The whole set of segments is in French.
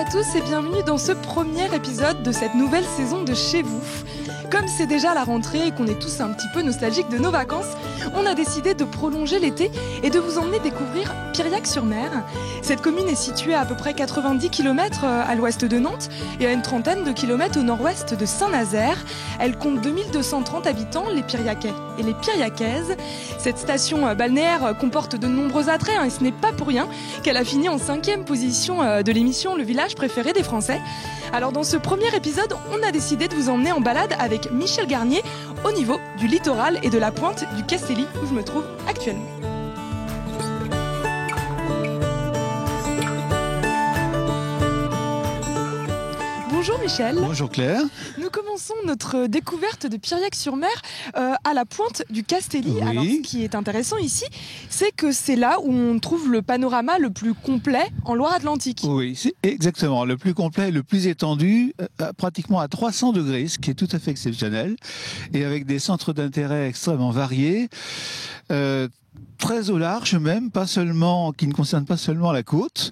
à tous et bienvenue dans ce premier épisode de cette nouvelle saison de Chez vous. Comme c'est déjà la rentrée et qu'on est tous un petit peu nostalgiques de nos vacances, on a décidé de prolonger l'été et de vous emmener découvrir Piriac-sur-Mer. Cette commune est située à peu près 90 km à l'ouest de Nantes et à une trentaine de kilomètres au nord-ouest de Saint-Nazaire. Elle compte 2230 habitants, les Piriacais et les Piriacaises. Cette station balnéaire comporte de nombreux attraits et ce n'est pas pour rien qu'elle a fini en 5e position de l'émission Le village préféré des Français. Alors dans ce premier épisode, on a décidé de vous emmener en balade avec Michel Garnier au niveau du littoral et de la pointe du Castelli où je me trouve actuellement. Bonjour Michel. Bonjour Claire. Nous commençons notre découverte de Piriac-sur-Mer à la pointe du Castelli. Oui. Alors ce qui est intéressant ici, c'est que c'est là où on trouve le panorama le plus complet en Loire-Atlantique. Oui, c'est exactement le plus complet, le plus étendu, pratiquement à 300 degrés, ce qui est tout à fait exceptionnel, et avec des centres d'intérêt extrêmement variés. Très au large même, qui ne concerne pas seulement la côte.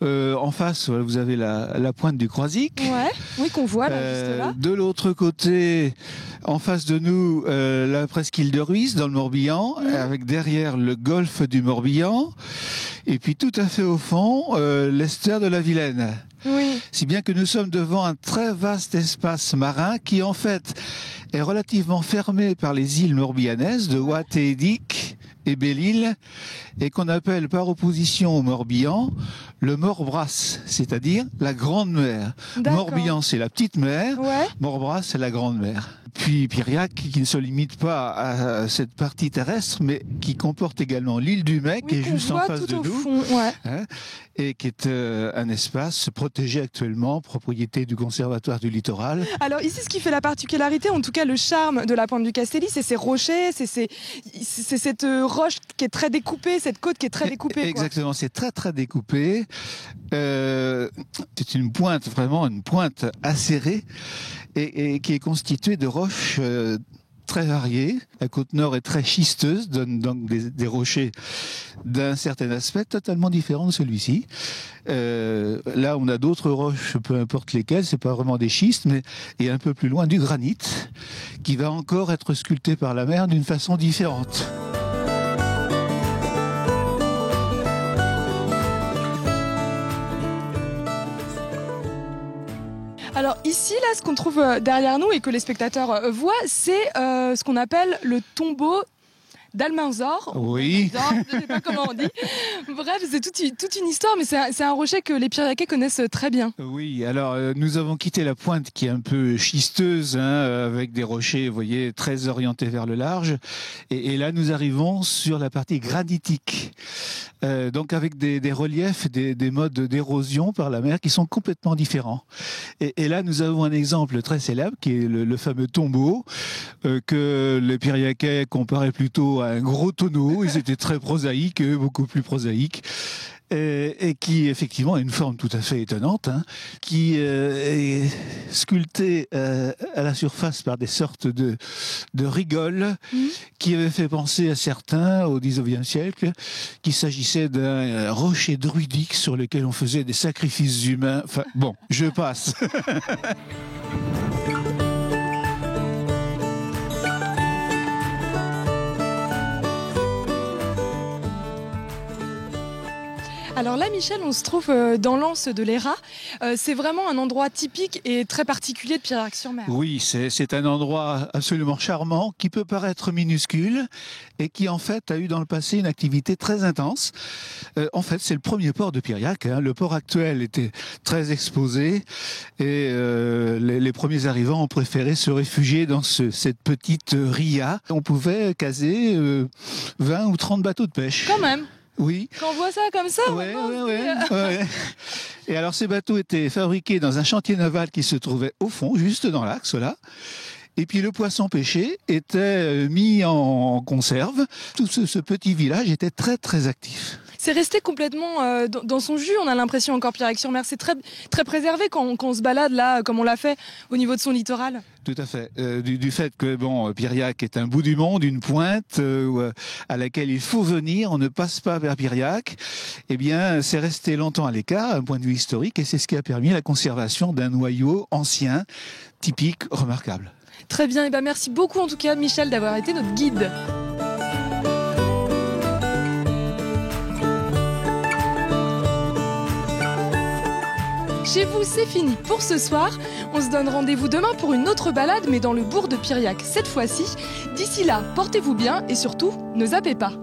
En face, vous avez la pointe du Croisic. Ouais, oui, qu'on voit là, juste là. De l'autre côté, en face de nous, la presqu'île de Ruisse, dans le Morbihan, avec derrière le golfe du Morbihan. Et puis tout à fait au fond, l'estuaire de la Vilaine. Oui. Si bien que nous sommes devant un très vaste espace marin qui, en fait, est relativement fermé par les îles morbihanaises de Watt et Edic et Belle-Île, et qu'on appelle par opposition au Morbihan le Morbrasse, c'est-à-dire la Grande Mer. D'accord. Morbihan, c'est la petite mer, Ouais. Morbrasse, c'est la Grande Mer. Puis Piriac, qui ne se limite pas à cette partie terrestre, mais qui comporte également l'île du Mec, Oui, qui est qu'on juste en voit face tout de au nous. fond, ouais. Et qui est un espace protégé actuellement, propriété du Conservatoire du Littoral. Alors ici, ce qui fait la particularité, en tout cas le charme de la pointe du Castelli, c'est ces rochers, c'est cette roche qui est très découpée, cette côte qui est très découpée. Exactement, c'est très très découpé. C'est une pointe, vraiment une pointe acérée et qui est constituée de roches très variées. La côte nord est très schisteuse, donne donc des rochers d'un certain aspect totalement différent de celui-ci. Là, on a d'autres roches, peu importe lesquelles, c'est pas vraiment des schistes, mais et un peu plus loin du granit, qui va encore être sculpté par la mer d'une façon différente. Alors ici, là, ce qu'on trouve derrière nous et que les spectateurs voient, c'est ce qu'on appelle le tombeau d'Almanzor. Oui. Je ne sais pas comment on dit. Bref, c'est toute une histoire, mais c'est un rocher que les Piriacais connaissent très bien. Oui, alors nous avons quitté la pointe qui est un peu schisteuse, avec des rochers, vous voyez, très orientés vers le large. Et là, nous arrivons sur la partie granitique. Donc avec des reliefs, des modes d'érosion par la mer qui sont complètement différents. Et là, nous avons un exemple très célèbre qui est le fameux tombeau que les Piriacais comparaient plutôt à un gros tonneau. Ils étaient très prosaïques, beaucoup plus prosaïques. Et qui effectivement a une forme tout à fait étonnante, qui est sculptée à la surface par des sortes de rigoles qui avaient fait penser à certains au XIXe siècle qu'il s'agissait d'un rocher druidique sur lequel on faisait des sacrifices humains. Enfin bon, je passe. Alors là, Michel, on se trouve dans l'anse de l'Hérat. C'est vraiment un endroit typique et très particulier de Piriac-sur-Mer. Oui, c'est un endroit absolument charmant qui peut paraître minuscule et qui en fait a eu dans le passé une activité très intense. En fait, c'est le premier port de Piriac. Le port actuel était très exposé et les premiers arrivants ont préféré se réfugier dans cette petite ria. On pouvait caser 20 ou 30 bateaux de pêche. Quand même. Oui. Quand on voit ça comme ça, ouais. Et alors ces bateaux étaient fabriqués dans un chantier naval qui se trouvait au fond, juste dans l'axe là. Et puis le poisson pêché était mis en conserve. Tout ce petit village était très très actif. C'est resté complètement dans son jus, on a l'impression encore Piriac-sur-Mer. C'est très, très préservé quand on se balade là, comme on l'a fait au niveau de son littoral. Tout à fait. Du fait que Piriac est un bout du monde, une pointe à laquelle il faut venir, on ne passe pas vers Piriac. Eh bien, c'est resté longtemps à l'écart, d'un point de vue historique, et c'est ce qui a permis la conservation d'un noyau ancien, typique, remarquable. Très bien, et merci beaucoup en tout cas Michel d'avoir été notre guide. Chez vous, c'est fini pour ce soir. On se donne rendez-vous demain pour une autre balade, mais dans le bourg de Piriac cette fois-ci. D'ici là, portez-vous bien et surtout, ne zappez pas.